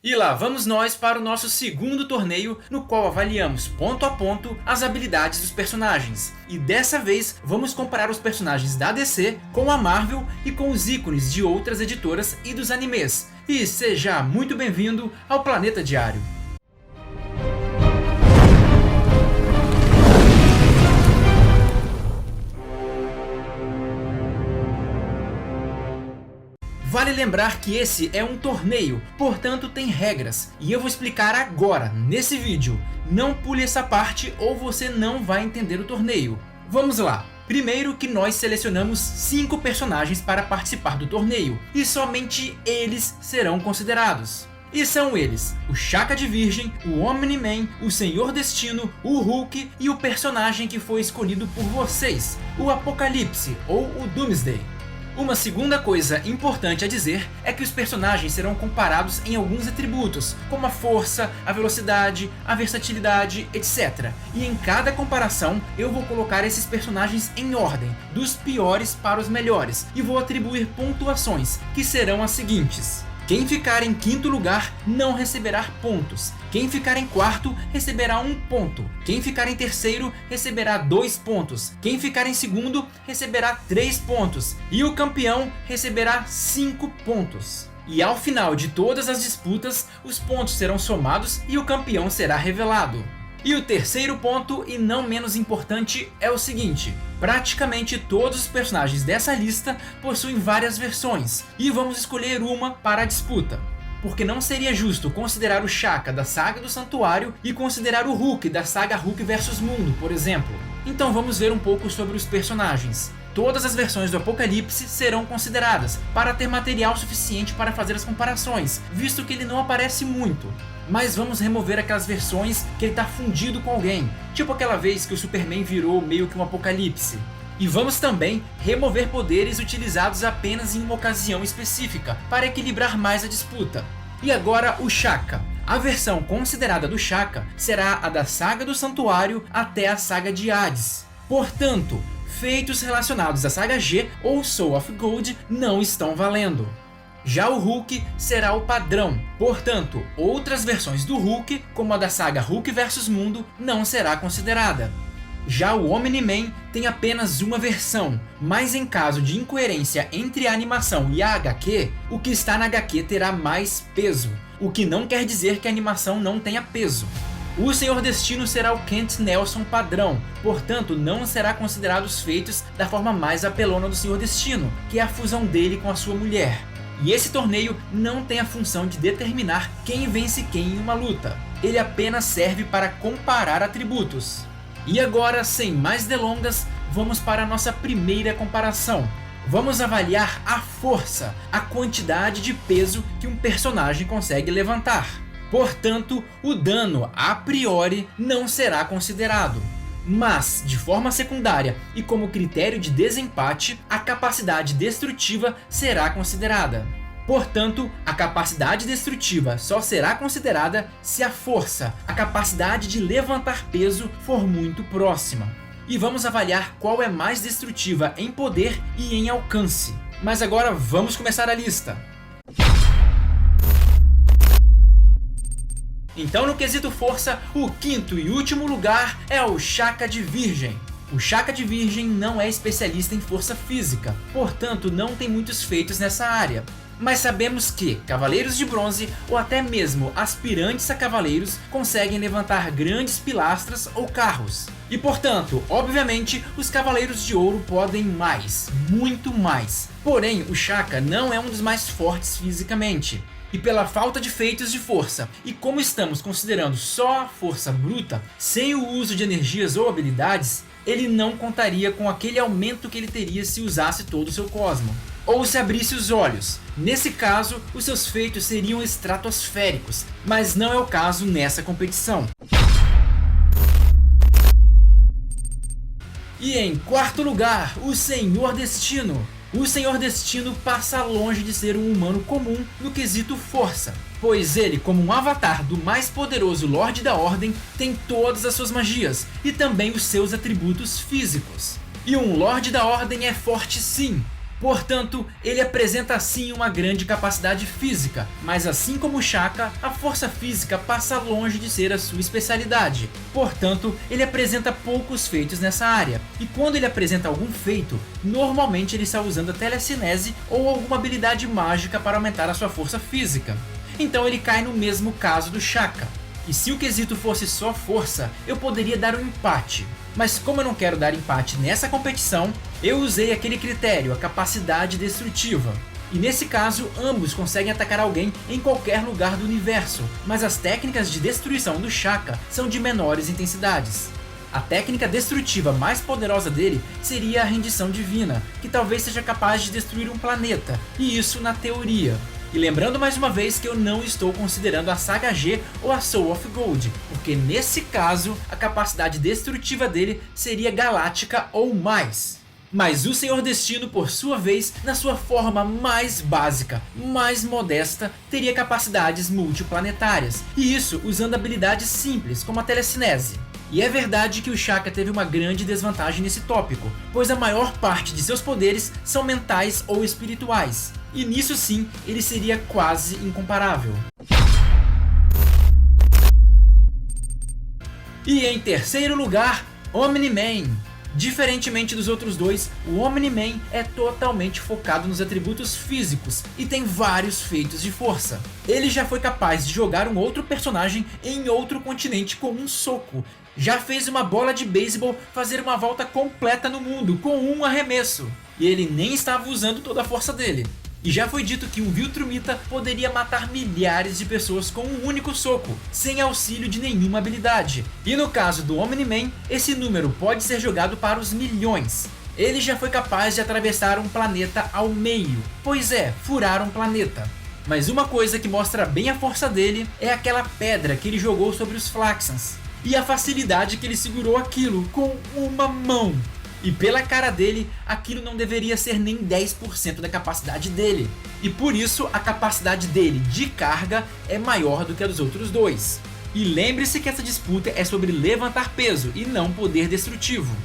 E lá vamos nós para o nosso segundo torneio, no qual avaliamos ponto a ponto as habilidades dos personagens. E dessa vez vamos comparar os personagens da DC com a Marvel e com os ícones de outras editoras e dos animes. E seja muito bem-vindo ao Planeta Diário. Vale lembrar que esse é um torneio, portanto tem regras, e eu vou explicar agora, nesse vídeo. Não pule essa parte ou você não vai entender o torneio. Vamos lá! Primeiro que nós selecionamos 5 personagens para participar do torneio, e somente eles serão considerados. E são eles, o Shaka de Virgem, o Omni-Man, o Senhor Destino, o Hulk e o personagem que foi escolhido por vocês, o Apocalipse ou o Doomsday. Uma segunda coisa importante a dizer é que os personagens serão comparados em alguns atributos, como a força, a velocidade, a versatilidade, etc. E em cada comparação eu vou colocar esses personagens em ordem, dos piores para os melhores, e vou atribuir pontuações, que serão as seguintes. Quem ficar em quinto lugar não receberá pontos. Quem ficar em quarto receberá 1 ponto. Quem ficar em terceiro receberá 2 pontos. Quem ficar em segundo receberá 3 pontos. E o campeão receberá 5 pontos. E ao final de todas as disputas, os pontos serão somados e o campeão será revelado. E o terceiro ponto, e não menos importante, é o seguinte: praticamente todos os personagens dessa lista possuem várias versões, e vamos escolher uma para a disputa. Porque não seria justo considerar o Shaka da saga do Santuário e considerar o Hulk da saga Hulk vs Mundo, por exemplo. Então vamos ver um pouco sobre os personagens. Todas as versões do Apocalipse serão consideradas, para ter material suficiente para fazer as comparações, visto que ele não aparece muito. Mas vamos remover aquelas versões que ele tá fundido com alguém, tipo aquela vez que o Superman virou meio que um Apocalipse. E vamos também remover poderes utilizados apenas em uma ocasião específica, para equilibrar mais a disputa. E agora o Shaka. A versão considerada do Shaka será a da saga do Santuário até a saga de Hades. Portanto, feitos relacionados à saga G ou Soul of Gold não estão valendo. Já o Hulk será o padrão, portanto, outras versões do Hulk, como a da saga Hulk vs Mundo, não será considerada. Já o Omni-Man tem apenas uma versão, mas em caso de incoerência entre a animação e a HQ, o que está na HQ terá mais peso, o que não quer dizer que a animação não tenha peso. O Senhor Destino será o Kent Nelson padrão, portanto não será considerado os feitos da forma mais apelona do Senhor Destino, que é a fusão dele com a sua mulher. E esse torneio não tem a função de determinar quem vence quem em uma luta, ele apenas serve para comparar atributos. E agora, sem mais delongas, vamos para a nossa primeira comparação. Vamos avaliar a força, a quantidade de peso que um personagem consegue levantar. Portanto, o dano a priori não será considerado. Mas, de forma secundária e como critério de desempate, a capacidade destrutiva será considerada. Portanto, a capacidade destrutiva só será considerada se a força, a capacidade de levantar peso, for muito próxima. E vamos avaliar qual é mais destrutiva em poder e em alcance. Mas agora vamos começar a lista. Então, no quesito força, o quinto e último lugar é o Shaka de Virgem. O Shaka de Virgem não é especialista em força física, portanto não tem muitos feitos nessa área. Mas sabemos que Cavaleiros de Bronze ou até mesmo aspirantes a Cavaleiros conseguem levantar grandes pilastras ou carros. E portanto, obviamente, os Cavaleiros de Ouro podem mais, muito mais. Porém, o Shaka não é um dos mais fortes fisicamente. E pela falta de feitos de força, e como estamos considerando só a força bruta, sem o uso de energias ou habilidades, ele não contaria com aquele aumento que ele teria se usasse todo o seu cosmo. Ou se abrisse os olhos. Nesse caso, os seus feitos seriam estratosféricos, mas não é o caso nessa competição. E em quarto lugar, o Senhor Destino. O Senhor Destino passa longe de ser um humano comum no quesito força, pois ele, como um avatar do mais poderoso Lorde da Ordem, tem todas as suas magias e também os seus atributos físicos. E um Lorde da Ordem é forte sim, Portanto, ele apresenta sim uma grande capacidade física, mas assim como o Shaka, a força física passa longe de ser a sua especialidade. Portanto, ele apresenta poucos feitos nessa área, e quando ele apresenta algum feito, normalmente ele está usando a telecinese ou alguma habilidade mágica para aumentar a sua força física. Então ele cai no mesmo caso do Shaka. E se o quesito fosse só força, eu poderia dar um empate. Mas como eu não quero dar empate nessa competição, eu usei aquele critério, a capacidade destrutiva. E nesse caso, ambos conseguem atacar alguém em qualquer lugar do universo, mas as técnicas de destruição do Shaka são de menores intensidades. A técnica destrutiva mais poderosa dele seria a rendição divina, que talvez seja capaz de destruir um planeta, e isso na teoria. E lembrando mais uma vez que eu não estou considerando a Saga G ou a Soul of Gold, porque nesse caso a capacidade destrutiva dele seria galáctica ou mais. Mas o Senhor Destino, por sua vez, na sua forma mais básica, mais modesta, teria capacidades multiplanetárias, e isso usando habilidades simples como a telecinese. E é verdade que o Shaka teve uma grande desvantagem nesse tópico, pois a maior parte de seus poderes são mentais ou espirituais, e nisso sim ele seria quase incomparável. E em terceiro lugar, Omni-Man. Diferentemente dos outros dois, o Omni-Man é totalmente focado nos atributos físicos e tem vários feitos de força. Ele já foi capaz de jogar um outro personagem em outro continente com um soco. Já fez uma bola de beisebol fazer uma volta completa no mundo com um arremesso. E ele nem estava usando toda a força dele. E já foi dito que um Viltrumita poderia matar milhares de pessoas com um único soco, sem auxílio de nenhuma habilidade. E no caso do Omni-Man, esse número pode ser jogado para os milhões. Ele já foi capaz de atravessar um planeta ao meio, pois é, furar um planeta. Mas uma coisa que mostra bem a força dele é aquela pedra que ele jogou sobre os Flaxans, e a facilidade que ele segurou aquilo com uma mão. E pela cara dele, aquilo não deveria ser nem 10% da capacidade dele. E por isso, a capacidade dele de carga é maior do que a dos outros dois. E lembre-se que essa disputa é sobre levantar peso e não poder destrutivo.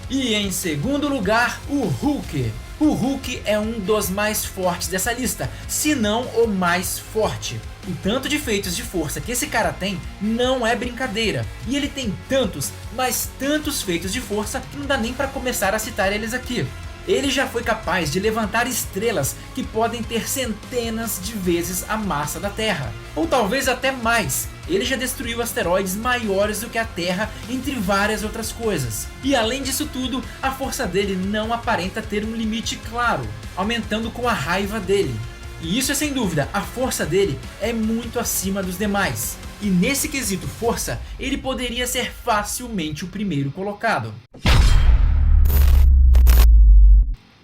E em segundo lugar, o Hulk. O Hulk é um dos mais fortes dessa lista, se não o mais forte. O tanto de feitos de força que esse cara tem não é brincadeira. E ele tem tantos, mas tantos feitos de força que não dá nem para começar a citar eles aqui. Ele já foi capaz de levantar estrelas que podem ter centenas de vezes a massa da Terra, ou talvez até mais. Ele já destruiu asteroides maiores do que a Terra, entre várias outras coisas. E além disso tudo, a força dele não aparenta ter um limite claro, aumentando com a raiva dele. E isso é sem dúvida, a força dele é muito acima dos demais. E nesse quesito força, ele poderia ser facilmente o primeiro colocado.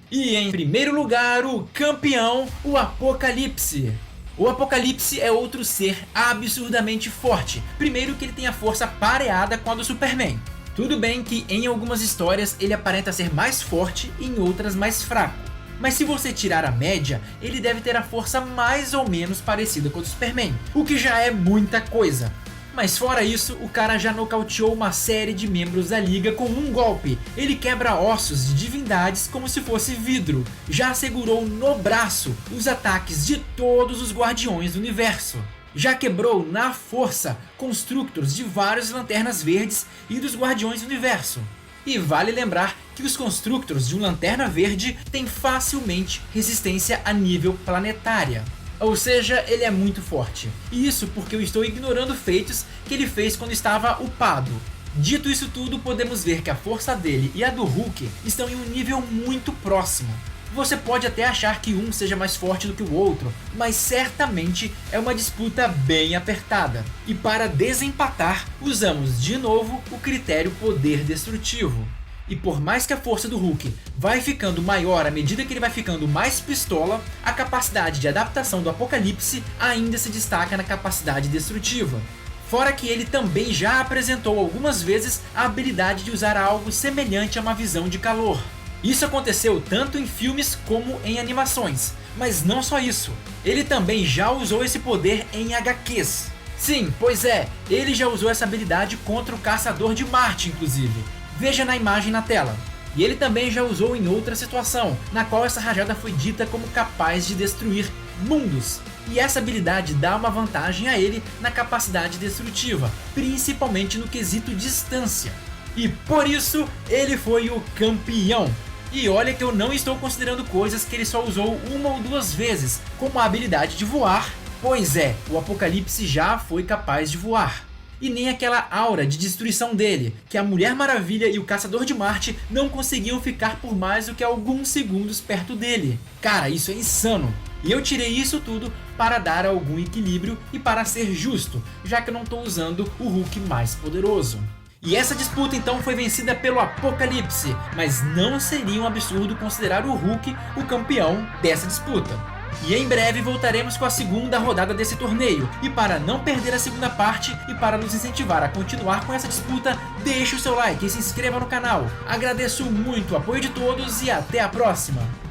E em primeiro lugar, o campeão, o Apocalipse. O Apocalipse é outro ser absurdamente forte. Primeiro que ele tem a força pareada com a do Superman. Tudo bem que em algumas histórias ele aparenta ser mais forte e em outras mais fraco. Mas se você tirar a média, ele deve ter a força mais ou menos parecida com a do Superman, o que já é muita coisa. Mas fora isso, o cara já nocauteou uma série de membros da liga com um golpe. Ele quebra ossos de divindades como se fosse vidro. Já segurou no braço os ataques de todos os Guardiões do Universo. Já quebrou na força Constructors de vários Lanternas Verdes e dos Guardiões do Universo. E vale lembrar que os Constructors de um Lanterna Verde têm facilmente resistência a nível planetária. Ou seja, ele é muito forte. E isso porque eu estou ignorando feitos que ele fez quando estava upado. Dito isso tudo, podemos ver que a força dele e a do Hulk estão em um nível muito próximo. Você pode até achar que um seja mais forte do que o outro, mas certamente é uma disputa bem apertada. E para desempatar, usamos de novo o critério poder destrutivo. E por mais que a força do Hulk vai ficando maior à medida que ele vai ficando mais pistola, a capacidade de adaptação do Apocalipse ainda se destaca na capacidade destrutiva. Fora que ele também já apresentou algumas vezes a habilidade de usar algo semelhante a uma visão de calor. Isso aconteceu tanto em filmes como em animações, mas não só isso, ele também já usou esse poder em HQs. Sim, pois é, ele já usou essa habilidade contra o Caçador de Marte inclusive. Veja na imagem na tela. E ele também já usou em outra situação, na qual essa rajada foi dita como capaz de destruir mundos. E essa habilidade dá uma vantagem a ele na capacidade destrutiva, principalmente no quesito distância. E por isso, ele foi o campeão. E olha que eu não estou considerando coisas que ele só usou uma ou duas vezes, como a habilidade de voar. Pois é, o Apocalipse já foi capaz de voar. E nem aquela aura de destruição dele, que a Mulher Maravilha e o Caçador de Marte não conseguiam ficar por mais do que alguns segundos perto dele. Cara, isso é insano. E eu tirei isso tudo para dar algum equilíbrio e para ser justo, já que eu não estou usando o Hulk mais poderoso. E essa disputa então foi vencida pelo Apocalipse, mas não seria um absurdo considerar o Hulk o campeão dessa disputa. E em breve voltaremos com a segunda rodada desse torneio, e para não perder a segunda parte e para nos incentivar a continuar com essa disputa, deixe o seu like e se inscreva no canal. Agradeço muito o apoio de todos e até a próxima!